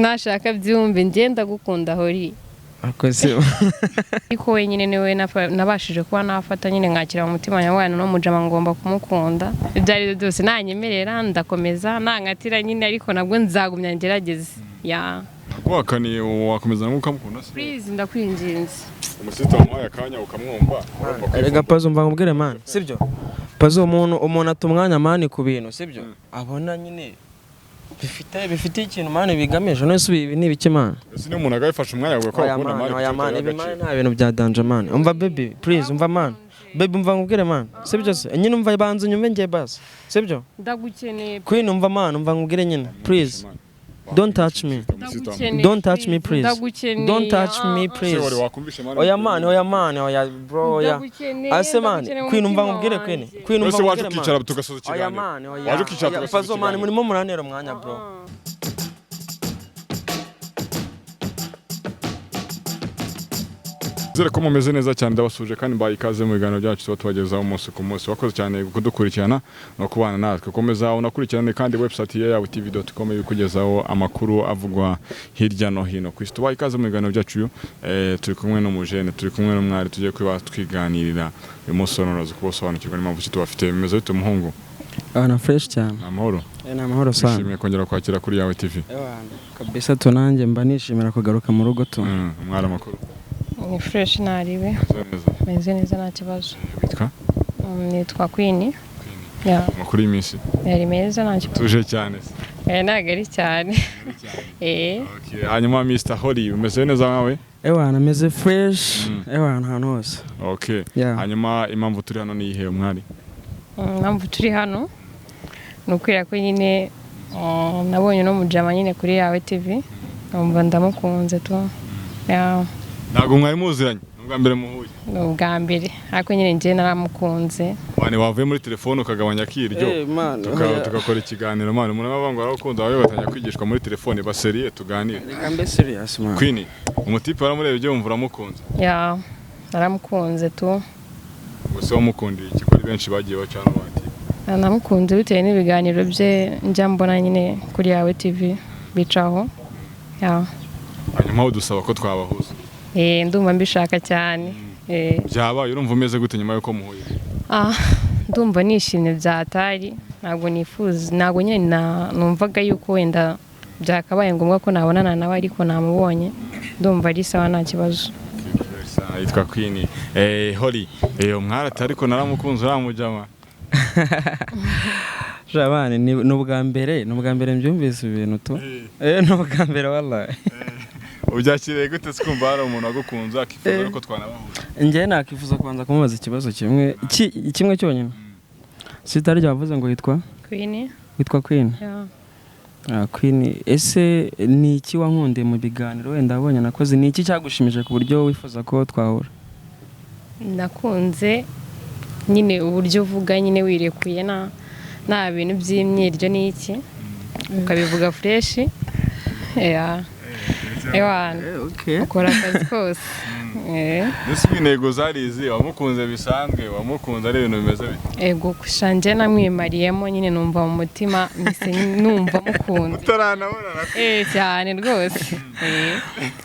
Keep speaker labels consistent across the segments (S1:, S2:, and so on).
S1: nashaka byumve ngenda gukunda hori
S2: akoze
S1: iko wenyine niwe nabashije kuba nafata nyine nkakira mu mutima nyabana no mujama ngomba kumukunda ibyari byose nanyemerera ndakomeza nankatira nyine ariko nabwo nzagumya ngerageze ya
S3: wakaniye wakomeza n'ukamukunda se
S1: please ndakwinginze
S3: umusita wamuhaye akanya ukamwumva
S2: erega pazo mva ngubwire man sibyo pazo umuntu atumwanya mani ku bintu sibyo abona nyine bifite ikintu mani bigamije no subi ni biki man
S3: ese umuntu agafasha umwanya gukora kubona mani
S2: nta bintu bya danger man umva baby please umva man baby umva ngubwire man sibyo se nyine umva banze nyumve ngiye basi sibyo
S1: ndagukeneye
S2: queen umva man umva ngubwire nyine please don't touch me please don't touch me please oya bro oya ase man queen umva ngubwire queen umva
S3: waje ukicara tugasoza ikiganiro waje ukicara
S2: pazo man murimo muranera umwanya bro
S3: Zere ko mumeze neza cyane ndabasuje kandi mbaye ikaze mu biganiro byacu tuba tubagezaho umunsi ku munsi wakoze cyane kudukurikirana no kubana natwe komeza unakurikirane kandi website ya tv.com ibikugezaho amakuru avugwa hirya no hino ku isi tubaye ikaze mu biganiro byacu turi kumwe n'umujene turi kumwe n'umwari tugiye kwiba twiganirira umusore uraza kubosobanukirwa n'impamvu ki tubafite bimeze bite umuhungu
S2: na fresh cyane
S3: amahoro
S2: amahoro sana
S3: nishimiye kongera kwakira kuri yawe tv
S2: kabisa tunanjye mba nishimira kugaruka mu rugo tu
S3: umwari amakuru
S1: ni fresh naribe meze neza nta kibazo
S3: witwa
S1: nitwa Queen ya
S3: makuru y'imisi
S1: yari meza nta kibazo
S3: tuje cyane
S1: nagari cyane
S3: okay hanyuma Mr Holly umeze neza nawe
S2: meze fresh ahantu hose
S3: okay hanyuma impamvu turi hano ni ihe umwari
S1: impamvu turi hano nukwira ko nyine nabonye no mujama nyine kuri yawe TV numva ndamukunze tu ya
S3: ntago mwari muziranye ubwa mbere muhuye
S1: ubwa mbere ariko nyine nje naramukunze
S3: mane wavuye muri telefone ukagabanya kiryo tukakora ikiganiro mane umuntu abavanga arakunda bawe batanya kwigishwa muri telefone baseriye tuganire
S2: gambe serious man
S3: Queen umutipe aramurebye umvura mukunze
S1: ya naramukunze tu
S3: gusa wamukundiye ikikori benshi bagiye bacana bati
S1: namukunze bitewe n'ibiganiro bye njya mbona nyine kuri yawe TV bicaho ya
S3: hanyuma udusaba ko twabahuza
S1: ndumva mbishaka cyane
S3: byabaye urumva umeze gute nyuma yuko muhuye
S1: ndumva nishimye byatari ntabwo nyine numvaga yuko wenda byakabaye ngombwa ko nabonana nawe ariko namubonye ndumva ari sawa nta kibazo
S3: yitwa Queen Holly umwara ariko naramukunze uramujama
S2: Jabane ni ubwa mbere mbyumvise ibintu to ni ubwa mbere wallahi
S3: ubyakiriye gute twumva hari umuntu agukunza akifuza ko twanabahuza
S2: njye nakifuza kubanza kumubaza ikibazo kimwe cyonyine sitari ryavuze ngo yitwa Queen Queen ese ni iki wankunde mu biganiro wenda abonye nakoze ni iki cyagushimije ku buryo wifuza ko twahura
S1: nakunze nyine uburyo uvuga nyine wirekuye nta bintu by'imyiryo n'iki ukabivuga fresh ukora akazi kose
S3: ese intego zarizi wamukunze bisanzwe wamukunze ari ibintu bimeze bite
S1: gushanje namwimariyemo nyine numva mu mutima mise numva mukunze
S3: utaranabona
S1: cyane rwose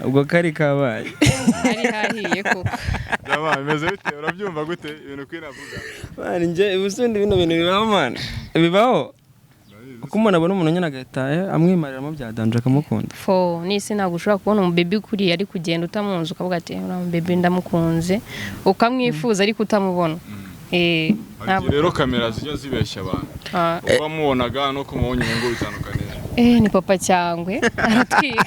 S2: ubwo kari kabaye
S1: ari hahiye koko
S3: jama bimeze bite urabyumva gute ibintu kwinavuga
S2: man nje ubusundi bino bintu bibaho man bibaho uko umuntu abona umuntu nyine agahita amwimariramo bya danje akamukunda
S1: nisi ntabwo ushobora kubona umubebe kuri ari kugenda utamunze ukavuga ati uriya mubebe ndamukunze ukamwifuza ariko utamubona
S3: rero kamera zijya zibeshya abantu uba mubonaga no kumubonye ngo bitandukanye
S1: ni papa cyangwe aratwika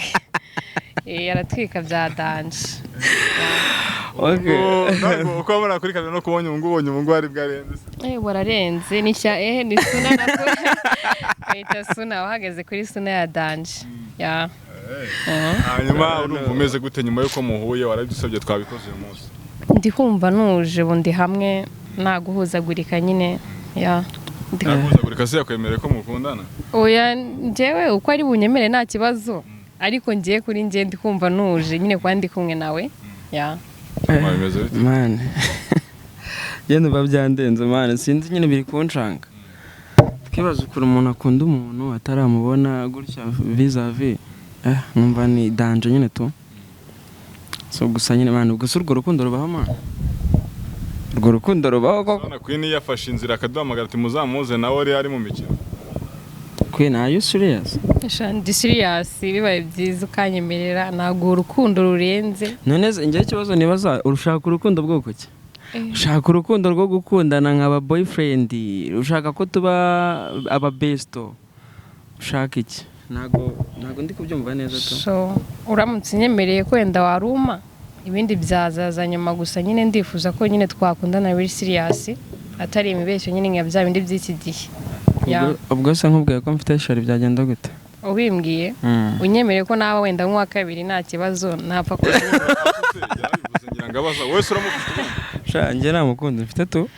S1: aratwika bya danje
S3: uko wabona kuri kamera no kubonye umungu wari bwarenze
S1: wararenze ni suna nako kahita suna wahageze kuri suna ya danje
S3: hanyuma urumva umeze gute nyuma yuko muhuye waradusabye twabikoze uyu munsi
S1: ndi kumva nuje bundi hamwe naguhuzagurika nyine
S3: naguhuzagurika se yakwemereye ko mukundana
S1: oya njyewe uko ari bunyemere nta kibazo ariko ngiye kuri njye ndi kumva nuje nyine kwa ndi kumwe nawe
S2: man yenda babyandenze man sinzi nyine biri kunshanga twibaza ukuntu umuntu akunda umuntu ataramubona gutya vis-a-vis numva ni danje nyine tu so gusa nyine man ubwo urwo rukundo rubaho man urwo rukundo rubaho koko
S3: Queen yafashe inzira akaduhamagara ati muzamuze nawe ari mu mikino
S2: Queen are you serious
S1: ndi serious bibaye byiza ukanyemerera ntabwo urukundo rurenze
S2: none njye ikibazo nibaza urushaka urukundo bwoko ki ushaka urukundo rwo gukundana nk'aba boyfriend ushaka ko tuba aba besto ushaka iki ntago ndi kubyumva neza to
S1: so uramutse nyemereye ko wenda waruma ibindi byazaza nyuma gusa nyine ndifuza ko nyine twakundana biri serious atari imibeshyo nyine nka bya bindi by'iki gihe
S2: ubwo se nkubwiye ko mfite shari byagenda gute
S1: ubimbwiye unyemereye ko nawe wenda nk'uwa kabiri nta kibazo ntapfa ko
S3: wese uramufite
S2: njye nta mukunzi mfite tu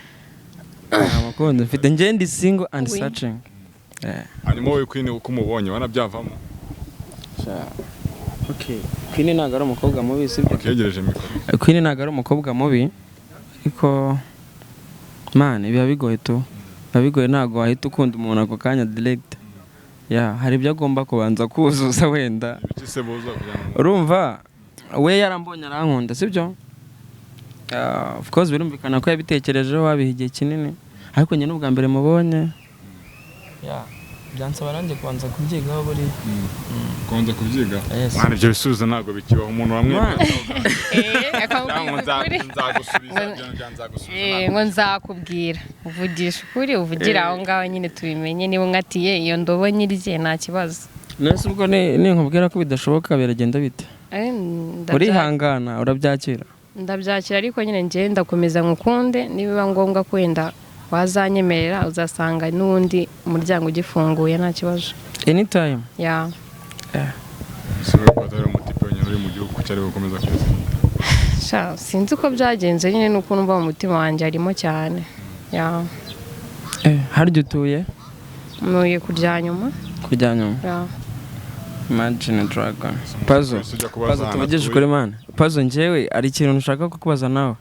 S2: nta mukunzi mfite njye ndi single and searching
S3: hanyuma wowe Queen uko umubonye wanabyavamo
S2: okay Queen ntabwo ari umukobwa mubi sibyo
S3: yegereje mikoro
S2: Queen ntabwo ari umukobwa mubi ariko man biba bigoye tu biba bigoye ntabwo wahita ukunda umuntu ako kanya direct hari ibyo agomba kubanza kuzuza wenda urumva we yarambonye arankunda sibyo of course birumvikana ko yabitekerejeho wabiha igihe kinini ariko nyine ubwa mbere mubonye byansaba nanjye kubanza kubyigaho buri
S3: kubanza kubyiga mwana ibyo bisubizo ntabwo bikibaho umuntu wamwemera
S1: ngo nzakubwira uvugisha ukuri uvugira aho ngaho nyine tubimenye niba unkatiye iyo ndobo nyirye nta kibazo
S2: nese ubwo ninkubwira ko bidashoboka biragenda bite urihangana urabyakira
S1: ndabyakira ariko nyine njye ndakomeza ngukunde nibiba ngombwa ko wenda wazanyemerera uzasanga n'undi umuryango ugifunguye nta kibazo
S2: anytime
S1: sinzi uko byagenze nyine nuko numva mu mutima wanjye harimo cyane
S2: harya utuye
S1: ntuye kurya nyuma
S2: Imagine Dragon Puzzle tuvugisha ukuri man Puzzle njyewe ari ikintu nshaka kukubaza nawe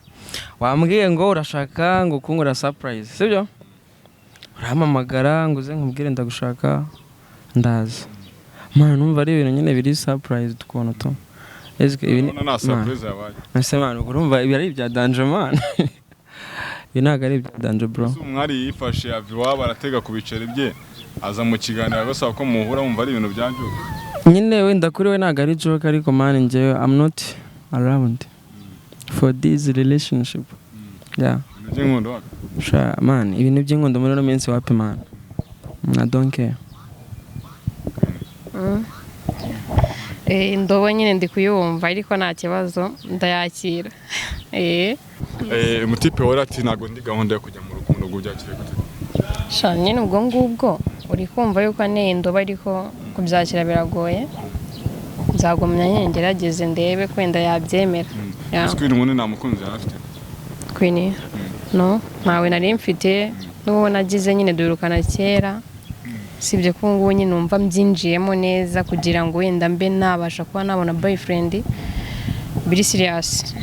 S2: wambwiye ngo urashaka ngo kunkora surprise sibyo urahamamagara ngo uze nkubwire ndagushaka ndaza man numva ari ibintu nyine biri surprise tukuntu to
S3: ibi na surprise yabaye
S2: nase man urumva ibi ari ibya danger man ibi ntabwo ari ibya danger bro
S3: umwari yifashe aviwa baratega ku biceri bye aza mu kiganiro basaba ko muhura wumva ari ibintu byanjuka
S2: nyine wenda kuri we ntabwo ari joke ariko man njyewe I'm not around for this relationship man ibintu by'inkundo muri no minsi wapi man I don't care
S1: indobo nyine ndi kuyumva ariko nta kibazo ndayakira
S3: umutipe wari ati ntabwo ndi gahunda yo kujya mu rukundo ngo byakire gute
S1: nyine ubwo ngubwo uri kumva yuko ane indobo ariko kubyakira biragoye nzagumya nyine ngerageze ndebe kwenda yabyemera
S3: Queen umuntu nta mukunzi yari afite
S1: Queen no ntawe nari mfite n'uwo nagize nyine durukana kera sibye ko ngubu nyine numva mbyinjiyemo neza kugira ngo wenda mbe nabasha kuba nabona boyfriend biri serious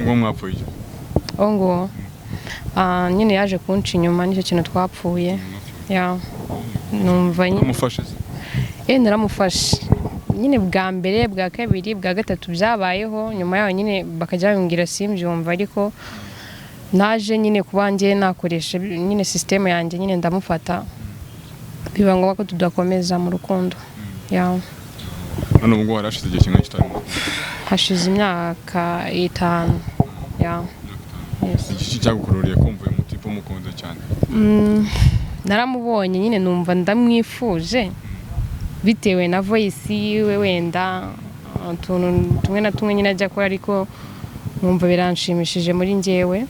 S3: ngo mwapfuye
S1: ngo nyine yaje kunca inyuma nicyo kintu twapfuye numva nyine
S3: mufashe
S1: naramufashe nyine bwa mbere bwa kabiri bwa gatatu byabayeho nyuma yaho nyine bakajya bambwira simbyumva ariko naje nyine kuba njye nakoresha nyine system yanjye nyine ndamufata biba ngombwa ko tudakomeza mu rukundo
S3: none ubwo warashize igihe kimwe kitarimo
S1: hashize imyaka 5
S3: iki cyagukururiye kumva uyu mutipe umukunze cyane
S1: naramubonye nyine numva ndamwifuje bitewe na voice yiwe wenda utuntu tumwe na tumwe nyine ajya akora ariko numva biranshimishije muri njyewe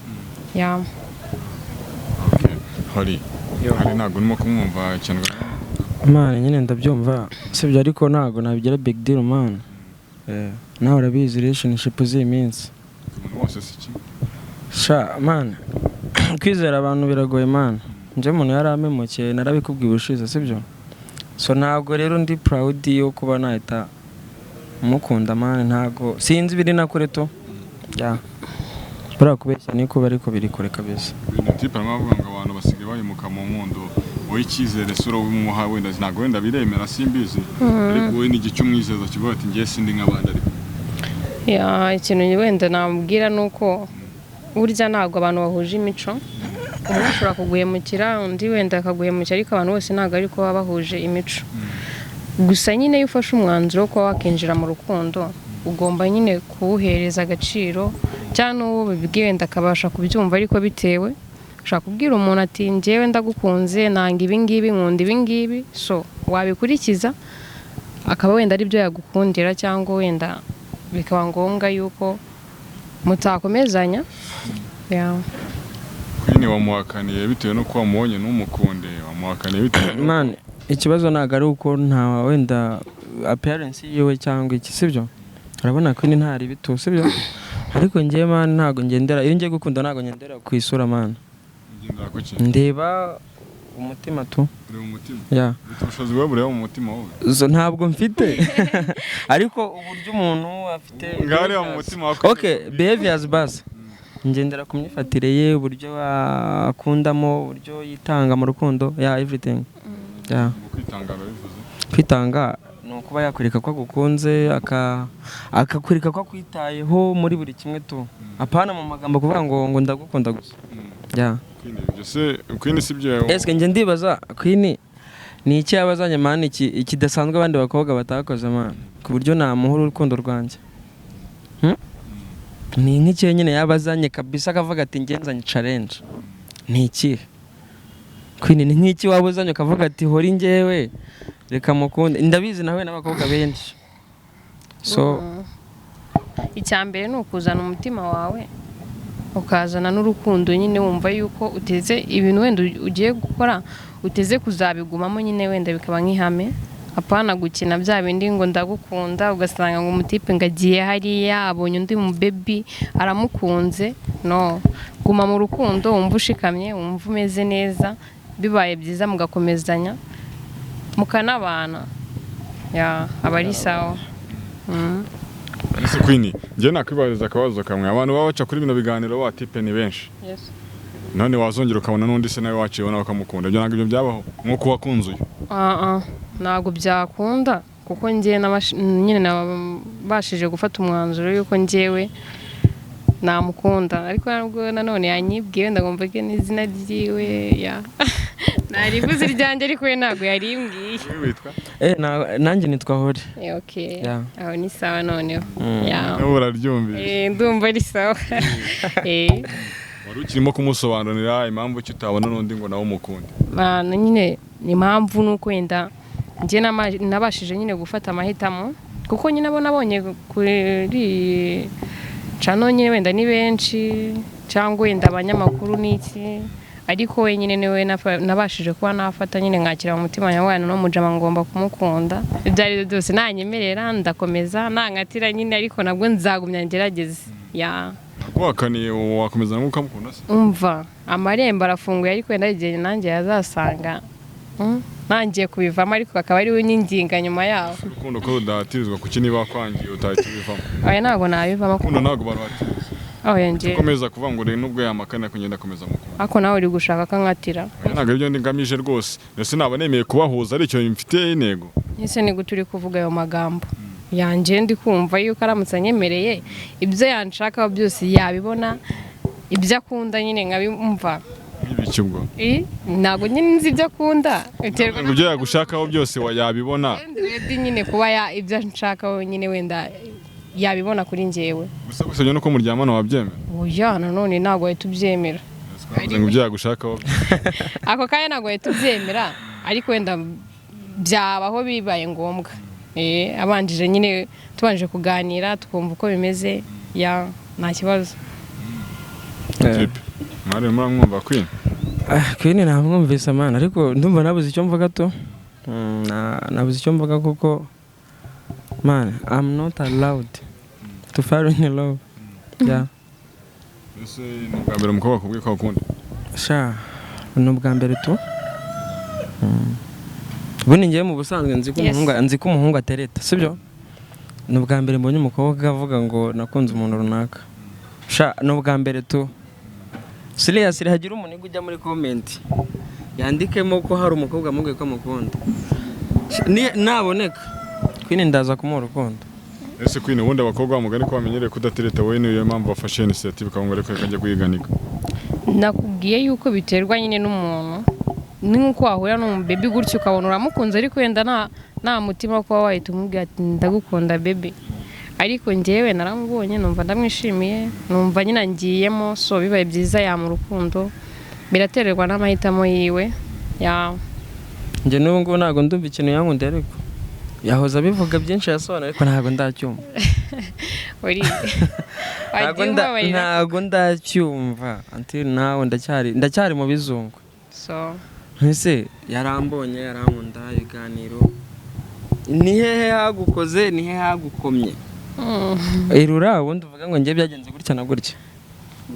S3: hari ntabwo urimo kumwumva cyane
S2: man nyine ndabyumva sibyo ariko ntabwo nabigira big deal man nawe urabizi relationship z'iyi minsi man kwizera abantu biragoye man njye umuntu yari amemukiye narabikubwiye ubushize sibyo so ntabwo rero ndi proud yo kuba nahita mukunda man ntabwo sinzi biri nakore to buriya kubeshya niko bariko biri kure kabisa
S3: tipe arimo avuga ngo abantu basigaye bayimuka mu nkundo wowe icyizere sura w'umuha wenda ntabwo wenda biremera simbizi ariko wowe n'igice umwizeza kivuga ati ngiye sindi nk'abandi ariko
S1: ikintu wenda namubwira nuko burya ntabwo abantu bahuje imico umwe ashobora kuguhemukira undi wenda akaguhemukira ariko abantu bose ntabwo ariko baba bahuje imico gusa nyine iyo ufashe umwanzuro wo kuba wakinjira mu rukundo ugomba nyine kuwuhereza agaciro cyangwa n'uwo bibwiye wenda akabasha kubyumva ariko bitewe ushaka kubwira umuntu ati njyewe ndagukunze nanga ibingibi nkunda ibingibi so wabikurikiza akaba wenda ari byo yagukundira cyangwa wenda bikaba ngombwa yuko mutakomezanya
S3: Queen wamuhakaniye bitewe no kuba wamubonye n'umukunde wamuhakaniye bitewe
S2: man ikibazo ntabwo ari uko nta wenda appearance yiwe cyangwa iki sibyo urabona Queen ntari bitu sibyo ariko njye man ntabwo ngendera iyo ngiye gukunda ntabwo ngendera ku isura man ndeba umutima tu
S3: ureba umutima
S2: ya
S3: ubushobozi bwo bureba mu mutima wowe
S2: ntabwo mfite ariko uburyo umuntu afite
S3: ngare mu mutima wako
S2: okay behaviors bas ngendera ku myifatire ye uburyo akundamo uburyo yitanga mu rukundo everything kwitanga ni ukuba yakwereka ko agukunze akakwereka ko akwitayeho muri buri kimwe tu apana mu magambo kuvuga ngo ndagukunda gusa
S3: Queen sibyo
S2: eske nje ndibaza Queen ni iki yabazanye mani kidasanzwe abandi bakobwa batakoze mani ku buryo namuhura urukundo rwanjye ni nk'iki nyine yabazanye kabisa akavuga ati ngenzanye challenge ni iki Queen ni nk'iki wabuzanye akavuga ati hori njyewe reka mukunde ndabizi nawe n'abakobwa benshi so
S1: icyambere ni ukuzana umutima wawe ukazana n'urukundo nyine wumva yuko uteze ibintu wenda ugiye gukora uteze kuzabigumamo nyine wenda bikaba nk'ihame apana gukina bya bindi ngo ndagukunda ugasanga ngo umutipe ngagiye hariya abonye undi mu baby aramukunze no guma mu rukundo wumva ushikamye wumva umeze neza bibaye byiza mugakomezanya mukanabana abari sawa
S3: Ese Queen nje nakwibariza akabazo kamwe abantu baba baca kuri bino biganiro watipe ni benshi none wazongera ukabona n'undi se nawe waciye nawe ukamukunda ibyo ntabwo ibyo byabaho nk'uko wakunzuye
S1: ntabwo byakunda kuko njye nyine nabashije gufata umwanzuro yuko njyewe namukunda ariko nabwo nanone yanyibwiye ndagomba ko n'izina ryiwe narivuze iryanjye ariko we ntabwo yarimbwiye
S2: nanjye nitwa Hore
S1: aho ni sawa noneho
S3: uraryumvise
S1: ndumva ari sawa
S3: wari ukirimo kumusobanurira impamvu ki utabona n'undi ngo nawe umukunde
S1: nyine ni impamvu nuko wenda njye nabashije nyine gufata amahitamo kuko nyine abo nabonye kuri cano nyine wenda ni benshi cyangwa wenda abanyamakuru n'iki ariko wenyine niwe nabashije kuba nafata nyine nkakira mu mutima nyamwana no mujama ngomba kumukunda ibyo ari byo byose nanyemerera ndakomeza nankatira nyine ariko nabwo nzagumya ngerageze
S3: wakaniye wakomeza nk'uko amukunda se
S1: umva amarembo arafunguye ariko wenda igihe nanjye yazasanga nangiye kubivamo ariko akaba ari we nyinginga nyuma yaho
S3: urukundo ko rudahatirizwa kuki niba kwangiye utahita ubivamo
S1: oya ntabwo nabivamo
S3: urukundo ntabwo baruhatiriza ukomeza kuvuga ngo nubwo yamakana kugenda akomeza mukunda
S1: ariko nawe uri gushaka kankatira
S3: ntabwo ibyo ngamije rwose mbese naba nemeye kubahuza aricyo mfite intego
S1: ese ni gute uri kuvuga ayo magambo yanjye ndi kumva yuko aramutse anyemereye ibyo yanshakaho byose yabibona ibyo akunda nyine nkabimva
S3: n'ibiki ubwo
S1: ntabwo nyine nzi ibyo akunda
S3: ibyo yagushakaho byose yabibona
S1: nyine kuba ibyo nshakaho nyine wenda yabibona kuri njyewe
S3: gusa gusabye nuko muryamana wabyemera
S1: oya nanone ntabwo wahita ubyemera
S3: ngo ibyo yagushakaho
S1: ako kanya ntabwo wahita ubyemera ariko wenda byabaho bibaye ngombwa abanjije nyine tubanje kuganira tukumva uko bimeze nta kibazo
S3: mwari muramwumva Queen
S2: Queen ntamwumvise amana ariko ndumva nabuze icyo mvuga to nabuze icyo mvuga kuko man I'm not allowed to fall in love
S3: ese ni ubwa mbere umukobwa akubwiye ko akunda
S2: ni ubwa mbere tu ubundi ngiye mu busanzwe nzi ko umuhungu atereta sibyo ni ubwa mbere mbonye umukobwa avuga ngo nakunze umuntu runaka ni ubwa mbere tu seriously hagira umuntu ujya muri comment yandikemo ko hari umukobwa amubwiye ko amukunda naboneka Queen ndaza kumuha urukundo.
S3: Ese Queen ubundi abakobwa bamugani ko bamenyereye kudatereta wowe niyo mpamvu bafashe initiative kavuga reko kajya kwiganika.
S1: Nakubwiye yuko biterwa nyine n'umuntu ni nkuko wahura n'umubebi gutyo ukabona uramukunze ariko wenda nta mutima ko wahita umubwira ati ndagukunda baby, ariko njyewe naramubonye numva ndamwishimiye numva nyine ngiyemo, so bibaye byiza ya mu rukundo biratererwa n'amahitamo yiwe ya
S2: njye n'ubu ngubu ntabwo ndumva ikintu yankunda ariko yahoza bivuga byinshi yasobanura ariko ntabwo ndacyumva. Ntabwo ndacyumva until now ndacyari mu bizungu.
S1: So
S2: ese yarambonye yarankunda ibiganiro ni hehe hagukoze ni hehe hagukomye irura ubundi uvuga ngo njye byagenze gutya na gutya.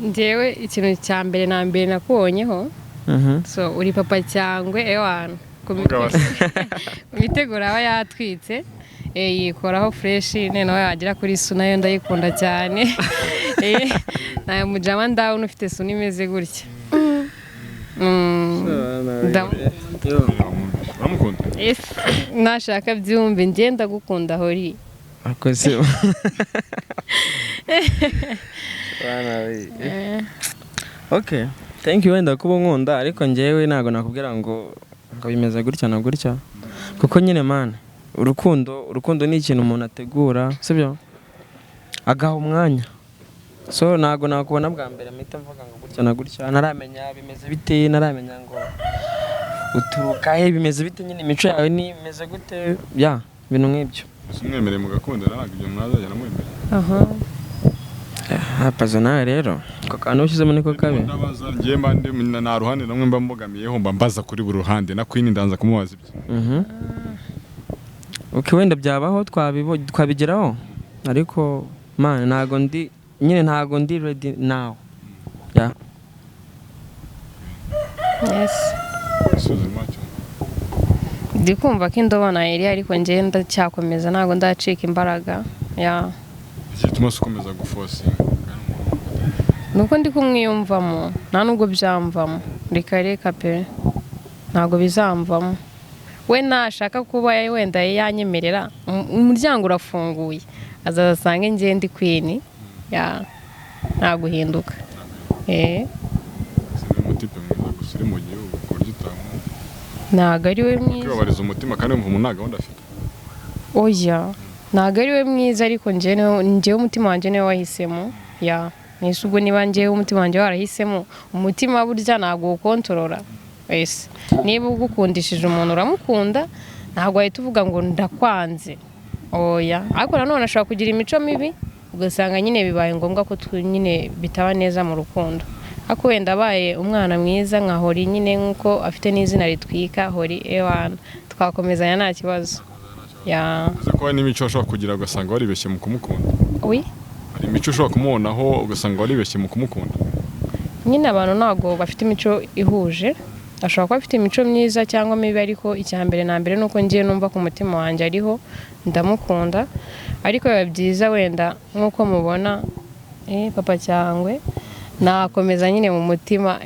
S1: Njyewe ikintu cya mbere na mbere nakubonyeho so uri papa cyangwe ewana kumitegura aba yatwitse yikoraho fresh noneho yagira kuri su nayo ndayikunda cyane nayo mujama down ufite su nimeze gutya nashaka byumve ngenda gukunda hori
S2: akoze okay thank you wenda kuba nkunda ariko njyewe ntago nakubwira ngo bimeze gutya na gutya kuko nyine man urukundo ni ikintu umuntu ategura sibyo agaha umwanya, so ntago nakubona bwa mbere mpita mvuga ngo gutya na gutya naramenya bimeze bite naramenya ngo uturuka he bimeze bite nyine imico yawe ni imeze gute ya bintu nk'ibyo.
S3: Simwemereye mu gakondo naraga ibyo mwazajya namwemere.
S2: Hapazo nawe rero ko kantu ushyizemo niko kabe
S3: ndabaza ngiye mbande na ruhande namwe mba mbogamiyeho mba mbaza kuri buri ruhande na Queen ndanza kumubaza ibyo.
S2: Okay wenda byabaho twabigeraho ariko man ntago ndi ready now. Yeah.
S1: Yes. Ndikumva ko indobana iri ariko ngenda cyakomeza ntago ndacika imbaraga ya
S3: gituma sukomeza gufosinga
S1: nuko ndi kumwiyumvamo nta nubwo byamvamo reka pe ntago bizamvamo we nashaka kuba wenda yanyemerera umuryango urafunguye azasange ngiye ndi Queen ya nta guhinduka
S3: umutipe mwiza gusiri mu gihugu kurya utamu
S1: ntago ari we mwiza
S3: kwibariza umutima kandi umva umuntu gahunda afite
S1: oya ntago ari we mwiza ariko njyewe umutima wanjye niwe wahisemo ya nese ubwo niba njyewe umutima wanjye warahisemo umutima burya ntago ukontorora wese niba ugukundishije umuntu uramukunda ntago wahita uvuga ngo ndakwanze oya ariko nanone ashobora kugira imico mibi ugasanga nyine bibaye ngombwa ko nyine bitaba neza mu rukundo ariko wenda abaye umwana mwiza nka Hori nyine nkuko afite n'izina ritwika Hori ewana twakomezanya nta kibazo ya
S3: ko n'imico ashobora kugira ugasanga waribeshye mu kumukunda.
S1: Oui
S3: hari imico ushobora kumubonaho ugasanga waribeshye mu kumukunda.
S1: Nyine abantu ntago bafite imico ihuje ashobora kuba afite imico myiza cyangwa mibi ariko icyambere na mbere nuko ngiye numva ku mutima wanjye ariho ndamukunda ariko biba byiza wenda nkuko mubona papa cyangwe nakomeza nyine mu mutima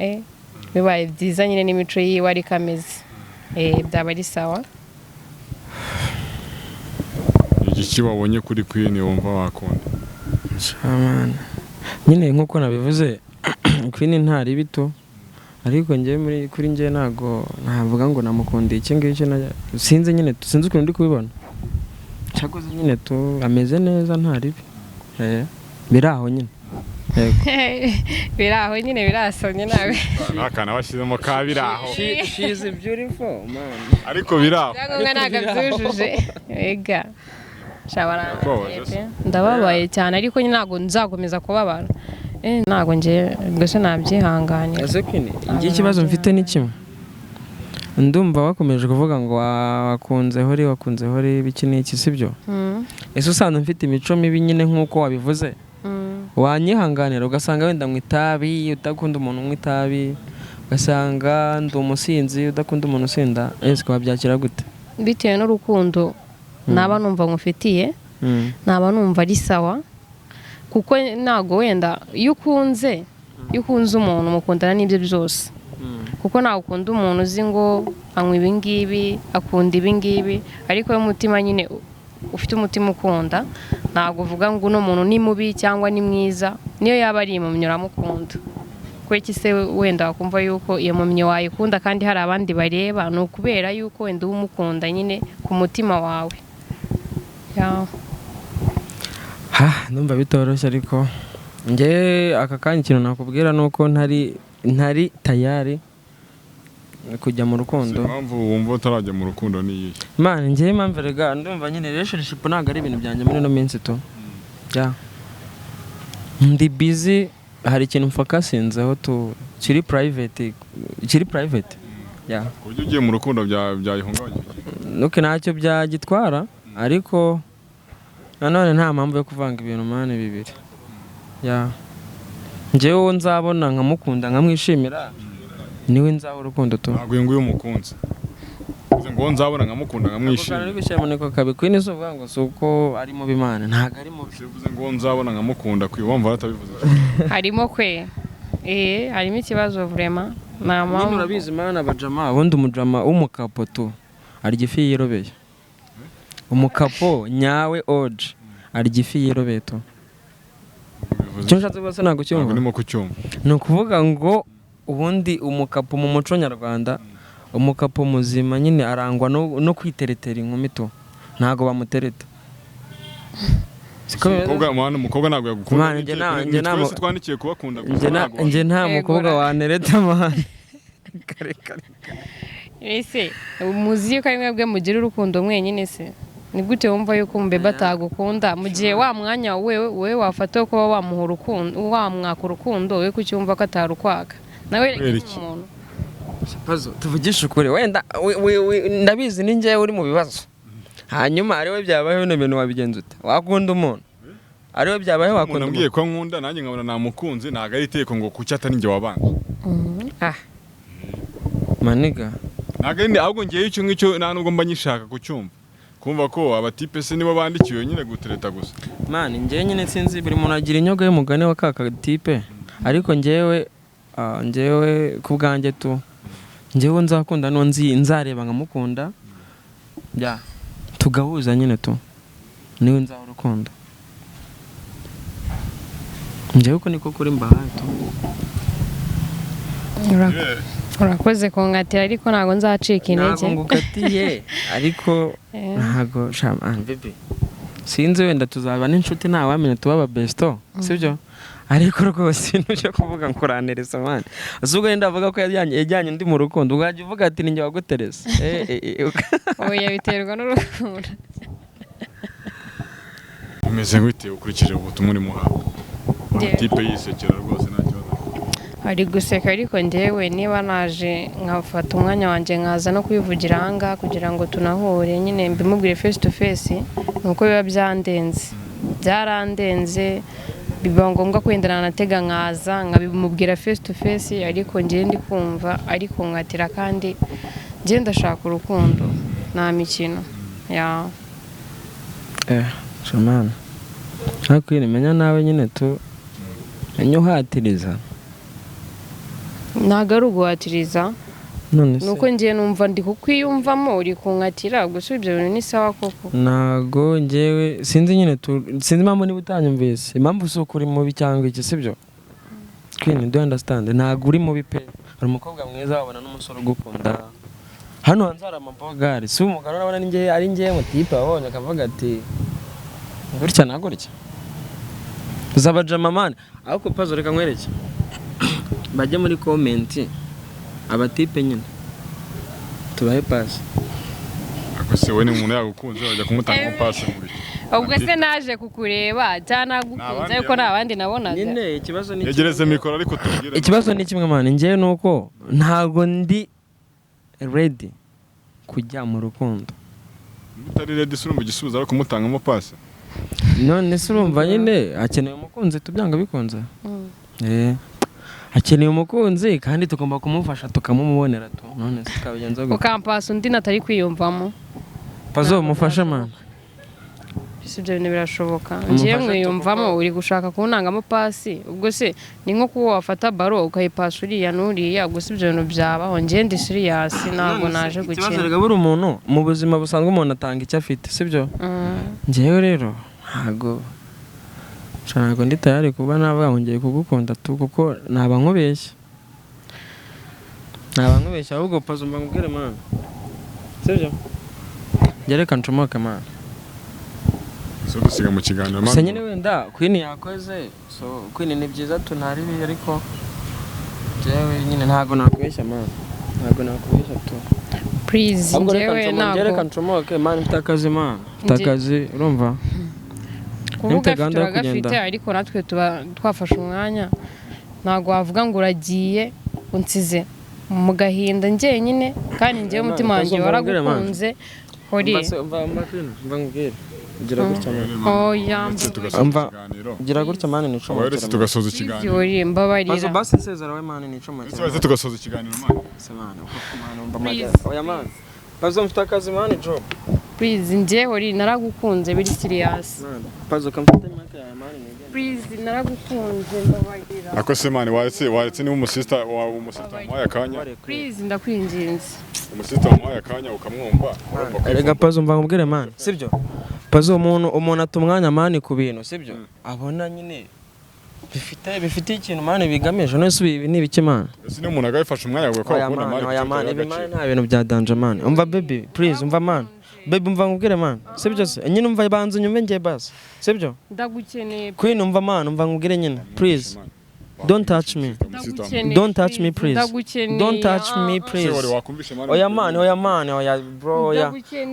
S1: bibaye byiza nyine n'imico yiwe ari kameze byaba ari sawa.
S3: Iki wabonye kuri Queen wumva wakunda
S2: nyine nkuko nabivuze Queen ntari bito ariko njye kuri njye ntago navuga ngo namukundiye iki ngiki sinzi nyine sinzi ukuntu ndi kubibona cyakoze nyine ameze neza ntari biraho nyine
S1: biraho nyine birasomye nawe
S3: akana washyizemo ka biraho
S2: she is beautiful man
S3: ariko biraho
S1: ntago byujuje ega ndababaye cyane ariko ntago nzakomeza kubabara ntago ngiye gusa nabyihanganye.
S2: Ese Queen igihe ikibazo mfite ni kimwe ndumva wakomeje kuvuga ngo wakunze Hori biki n'iki sibyo ese usanzwe mfite imico mibi nyine nkuko wabivuze wanyihanganira ugasanga wenda mwitabi udakunda umuntu mwitabi ugasanga ndi umusinzi udakunda umuntu usinda ese wabyakira gute
S1: bitewe n'urukundo naba numva ngufitiye naba numva ari sawa kuko ntago wenda iyo ukunze umuntu mukundana n'ibyo byose kuko ntawe ukunda umuntu uzi ngo anywa ibi ngibi akunda ibi ngibi ariko umutima nyine ufite umutima ukunda ntabwo uvuga ngo uno muntu ni mubi cyangwa ni mwiza niyo yaba ari impumyi uramukunda kweki se wenda wakumva yuko iyo mpumyi wayikunda kandi hari abandi bareba ni ukubera yuko wenda umukunda nyine ku mutima wawe
S2: ndumva bitoroshye ariko njye aka kanya ikintu nakubwira ni uko ntari tayari kujya mu rukundo.
S3: Impamvu wumva utarajya mu rukundo ni iyi?
S2: Man njye impamvu rega ndumva nyine relationship ntabwo ari ibintu byanjye muri no minsi to. Ndi busy, hari ikintu mfokasinzeho to kiri private.
S3: Ujye ugiye mu rukundo byayihungabanya.
S2: Nuko ntacyo byagitwara ariko nanone nta mpamvu yo kuvanga ibintu mane bibiri. Njyewe nzabona nkamukunda nkamwishimira niwe nzaho urukundo to.
S3: Ntabwo nguye umukunzi. Ngo nzabona nkamukunda nkamwishimira.
S2: Ari gushyira muneko kabi kwini so vuga ngo suko ari mu bimana ntago ari mu
S3: bivuze ngo nzabona nkamukunda kwibumva batabivuze.
S1: Harimo kwe. Harimo ikibazo vraiment. Mama
S2: urabizi mana bajama abundi umujama w'umukapo to ari gifi yirobeye. Umukapo nyawe oje ari gifi yirobeye to. Cyonshatse bose ntago cyumva.
S3: Nimo kucyumva.
S2: No kuvuga ngo ubundi umukapo mu muco nyarwanda umukapo muzima nyine arangwa no kwiteretera inkumi to ntago bamutereta.
S3: Umukobwa ntabwo yagukunda.
S2: Njye
S3: twandikiye kubakunda
S2: gusa. Njye nta mukobwa wanereta mahane.
S1: Ese umuzi ko ari mwebwe mugira urukundo mwenyine se? Ni gute wumva yuko umbebe atagukunda mu gihe wa mwanya wewe wafata ko wamuha urukundo wamwaka urukundo we kucyumva ko atarukwaka nawe umuntu
S2: pazo tuvugisha ukuri wenda ndabizi ni njye uri mu bibazo hanyuma ariwe byabayeho n'ibintu wabigenza ute wakunda umuntu ariwe byabayeho wakunda
S3: umuntu ngiye ko nkunda nanjye nkabona namukunze ntago ari iteko ngo kuki atari njye wabanga
S2: maniga
S3: ntago ndi ahubwo ngiye icyo ngicyo nta nubwo mba nyishaka kucyumva kumva ko abatipe se nibo bandikiwe nyine gutereta gusa.
S2: Man njye nyine sinzi buri muntu agira inyogo y'umugane wa kaka tipe ariko njyewe ku bwanjye tu njyewe nzakunda no nzareba nkamukunda tugahuza nyine tu niwe nzaho urukundo njyewe ko niko kuri mbahaye tu.
S1: Urakoze kungatira ariko ntago nzacika intege.
S2: Ntago ngukatiye ariko ntago baby sinzi wenda tuzaba n'inshuti ntawamenya tuba aba besto sibyo ariko rwose nuje kuvuga nkuraniriza man azubwo wenda avuga ko yajyanye ndi mu rukundo ugajya uvuga ati ninjye wagutereza
S1: oya biterwa n'urukundo.
S3: Umeze gute ukurikije ubutumwa uri muhawe? Tipe yisekera rwose nta kibazo.
S1: Ari guseka ariko njyewe niba naje nkafata umwanya wanjye nkaza no kwivugira hanga kugira ngo tunahure nyine mbimubwire face to face nuko biba byarandenze biba ngombwa kwendana natega nkaza nkabimubwira face to face ariko njye ndi kumva ariko ngatira kandi njye ndashaka urukundo nta mikino
S2: shamana hakwira menya nawe nyine tu uhatiriza
S1: ntago ari uguhatiriza nuko njye numva ndi kukwiyumvamo uri kunkatira gusa ibyo bintu ni sawa koko.
S2: Ntago njyewe sinzi nyine sinzi impamvu niba utanyumvise impamvu si ukuri mubi cyangwa iki sibyo Queen do understand ntago uri mubi pe hari umukobwa mwiza wabona n'umusore ugukunda hano hanze hari amabogari si umugabo urabona ninjye ari njye mu tipe wabonye akavuga ati gutya na gutya uzabajama man ahubwo pazo reka nkwereke bajye muri comment abatipe nyine tubahe pass
S3: ako se we ni umuntu yagukunze bajya kumutanga pass mu biti
S1: ubwo se naje kukureba cyana gukunze ariko nabandi nabonaga
S2: nyine ikibazo ni
S3: yegereze mikoro ariko tubwire
S2: ikibazo ni kimwe man njye nuko ntago ndi ready kujya mu rukundo
S3: utari ready surumva igisubizo ariko kumutangamo pass
S2: none se urumva nyine akeneye umukunzi tubyanga bikunze akeneye umukunzi kandi tugomba kumufasha tukamumubonera tu none se twabigenza gute
S1: ukampasa undi natari kwiyumvamo
S2: pazo mufasha man
S1: si ibyo bintu birashoboka ngiye mwiyumvamo uri gushaka kuntangamo pasi ubwo se ni nko kuba wafata baro ukayipasa uriya n'uriya gusa ibyo bintu byabaho ngiye ndi serious ntabwo naje gukina
S2: ikibazo rega buri umuntu mu buzima busanzwe umuntu atanga icyo afite sibyo ngewe rero ntabwo ndi tayari kuba navuga ngo ngiye kugukunda tu kuko naba nkubeshya ahubwo pazo mba ngubwire mana sibyo reka ncomoke mana
S3: so dusiga mu kiganiro
S2: mana nyine wenda Queen yakoze so Queen ni byiza tunaribi ariko jewe nyine ntabwo nakubeshya mana tu
S1: please ngewe ntabwo
S2: reka ncomoke mana mfite akazi mana mfite akazi urumva
S1: kuvuga afite ariko natwe tuba twafashe umwanya ntabwo wavuga ngo uragiye unsize mu gahinda njyenyine kandi ngewe umutima wanjye waragukunze hori
S2: gira gutya gira gutya mani nico
S3: wese tugasoza ikiganiro
S1: hori mbabarira
S2: bazo basi sezera we mani nico
S3: wese tugasoza ikiganiro mani
S2: semana uko mani mbamaga oya mani bazo mfite akazi mani job
S1: please nje hori naragukunze biri serious
S2: bazo kamfite imyaka ya mani
S1: please naragukunze mbabarira
S3: ako se mani waretse ni umusista wamuhaye akanya
S1: please ndakwinginze
S3: umusista wamuhaye akanya ukamwumva
S2: erega pazo mva ngubwire mani sibyo pazo umuntu atumwanya mani ku bintu sibyo abona nyine bifite ikintu mani bigamije no subi ni biki mani
S3: ese ni umuntu agafasha umwanya gwe ko akunda mani
S2: oya mani nta bintu bya danger mani umva baby please umva mani baby umva ngubwire mani sibyo se nyine umva banze nyumve ngiye basi sibyo
S1: ndagukeneye
S2: Queen umva mani umva ngubwire nyine please don't touch me please don't touch me please oya mani oya bro oya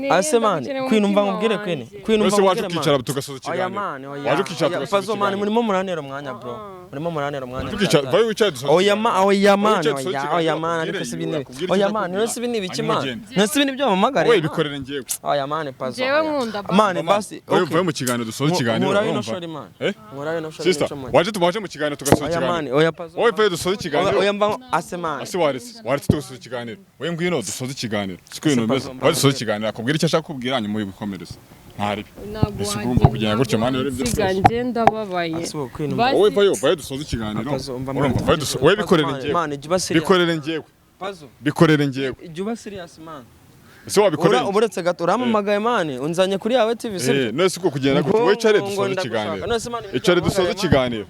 S2: ase mani Queen umva ngubwire Queen umva ngubwire
S3: tukicara tugasoza ikiganiro
S2: oya mani
S3: waje ukicara
S2: pazo mani murimo muranera umwanya bro murimo muranera umwanya
S3: vayo wicaye dusoza
S2: oya mani ariko si bine oya mani no si bine biki mani no si bine byo mamagare
S3: we bikorere ngiye
S2: oya mani pazo
S1: jewe nkunda
S2: mani basi
S3: vayo mu kiganiro dusoza ikiganiro
S2: murayo no shori mani murayo no shori
S3: sister waje mu kiganiro tugasoza ikiganiro
S2: oya pazo
S3: wowe vayo dusoza ikiganiro
S2: oya mba asemani
S3: ase waretse tugasoza ikiganiro we ngwino dusoza ikiganiro siko ibintu bimeze waje dusoza ikiganiro akubwira icyo ashaka kubwira hanyuma ubikomereza ntari ese urumva kugenda gutyo mani rero
S1: byo ngenda babaye
S3: wowe vayo dusoza ikiganiro urumva vayo wowe bikorere ngewe
S2: juba serious man
S3: ese wabikoreye
S2: uburetse gato uramamagaye mani unzanye kuri yawe TV sibyo
S3: nese uko kugenda gutyo wowe icare dusoza ikiganiro icare dusoza ikiganiro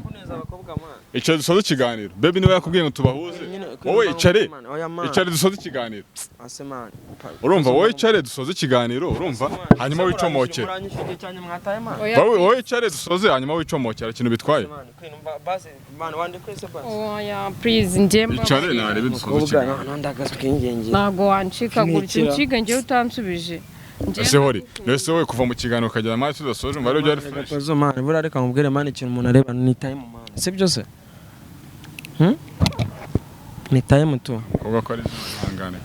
S3: icare dusoza ikiganiro baby niwe yakubwiye ngo tubahuze wowe icare dusoza ikiganiro urumva wowe icare dusoza ikiganiro urumva hanyuma wicomokera wowe icare dusoze hanyuma wicomokera ikintu bitwaye
S1: oya please njemba
S3: icare narebe dusoza ikiganiro
S1: ntago wancika gutyo unciga ngewe utansubije
S3: ese hori nese wowe kuva mu kiganiro ukagera mani tudasoje umva rero byari fresh
S2: pazo mani bura reka nkubwire mani ikintu umuntu areba ni time mani sibyo se ni time tu
S3: kuvuga ko ari ihangane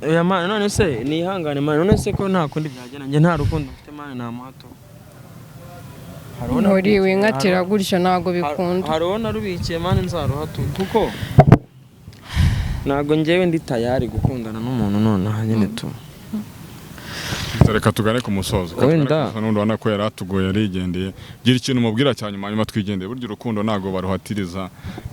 S2: oya mani none se ni ihangane mani none se ko nta kundi byagenda nge nta rukundo mfite mani nta muhato
S1: hori winkatira gutyo ntago bikunda
S2: hariho narubikiye mani nzaruhato kuko ntago ngewe ndi tayari gukundana n'umuntu nonaha nyine tu
S3: reka tugane ku musozo
S2: wenda
S3: n'undi wana ko yaratugoye yarigendeye gira ikintu mubwira cyanyuma twigendeye buryo urukundo nago baruhatiriza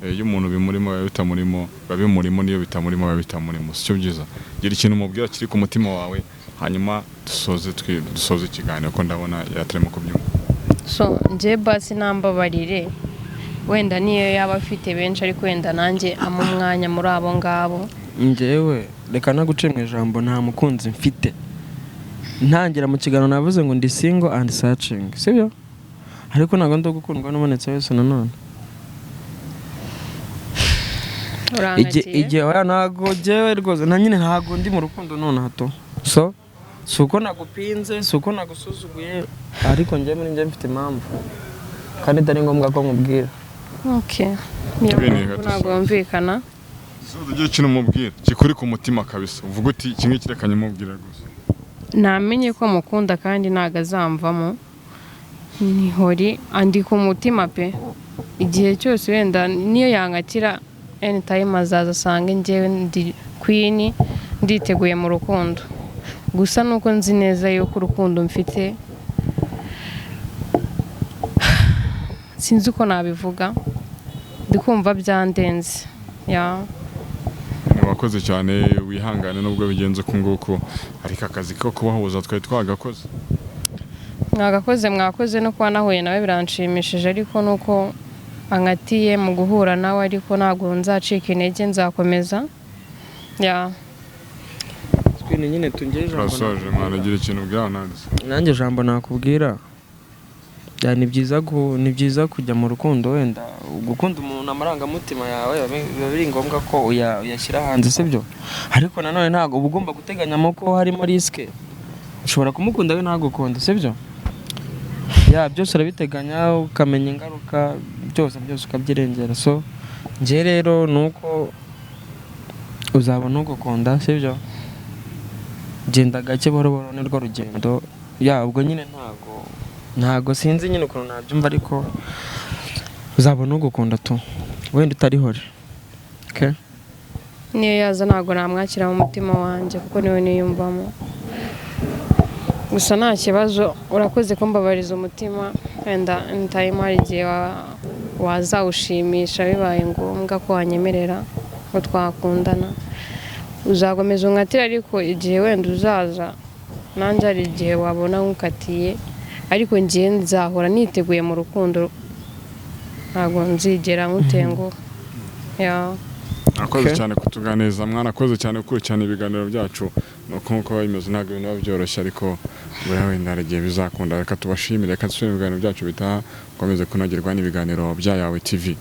S3: iyo umuntu bimurimo bitamurimo babimurimo niyo bitamurimo babitamurimo sicyo byiza gira ikintu mubwira kiri ku mutima wawe hanyuma dusoze ikiganiro ko ndabona yataremo kubyumva
S1: so nje basi nambabarire wenda niyo yaba afite benshi ariko wenda nanjye umwanya muri abo ngabo
S2: njyewe reka naguce mu ijambo nta mukunzi mfite ntangira mu kiganiro navuze ngo ndi single and searching sibyo ariko ntago ndo gukundwa n'umunetse wese nanone igihe ntago jewe rwose nta nyine ntago ndi mu rukundo none hato so suko nagupinze suko nagusuzuguye ariko njye muri njye mfite impamvu kandi atari ngombwa ko nkubwira
S1: okay ntabwo yumvikana
S3: ugiye ikintu mubwira kikuri ku mutima kabisa uvuga uti kimwe kirekanye mubwira gusa
S1: namenye ko mukunda kandi ntago azamvamo ni hori andi ku mutima pe igihe cyose wenda niyo yankatira anytime azaza asange njyewe ndi Queen nditeguye mu rukundo gusa nuko nzi neza yuko urukundo mfite sinzi uko nabivuga ndikumva byandenze
S3: wakoze cyane wihangane nubwo bigenze uko nguko ariko akazi ko kubahuza twari twagakoze
S1: mwakoze no kuba nahuye nawe biranshimishije ariko nuko ankatiye mu guhura nawe ariko ntabwo nzacika intege nzakomeza
S2: Queen nyine tungeje ijambo
S3: urasoje mwana gira ikintu ubwira
S2: nanjye ijambo nakubwira ni byiza kujya mu rukundo wenda gukunda umuntu amarangamutima yawe biba biri ngombwa ko uyashyira hanze sibyo ariko nanone ntabwo uba ugomba guteganyamo ko harimo risike ushobora kumukunda we ntagukunda sibyo byose urabiteganya ukamenya ingaruka byose ukabyirengera so njye rero nuko uzabona ugukunda sibyo genda gake buhoro nirwo rugendo ubwo nyine ntago sinzi nyine ukuntu nabyumva ariko uzabona ugukunda tu wenda utarihore
S1: niyo yaza ntabwo namwakira mu mutima wanjye kuko niwe niyumvamo gusa nta kibazo urakoze kumbabariza umutima wenda time hari igihe wazawushimisha bibaye ngombwa ko wanyemerera ko twakundana uzakomeza unkatira ariko igihe wenda uzaza nanjye hari igihe wabona nkukatiye ariko ngiye nzahora niteguye mu rukundo ntabwo nzigera nkutenguha
S3: akoze cyane kutuganiriza mwana akoze cyane gukurikirana ibiganiro byacu nuko bimeze ntabwo ibintu biba byoroshye ariko buriya wenda hari igihe bizakunda reka tubashimire reka dusubire mu biganiro byacu bitaha ukomeze kunogerwa n'ibiganiro bya Yawe TV.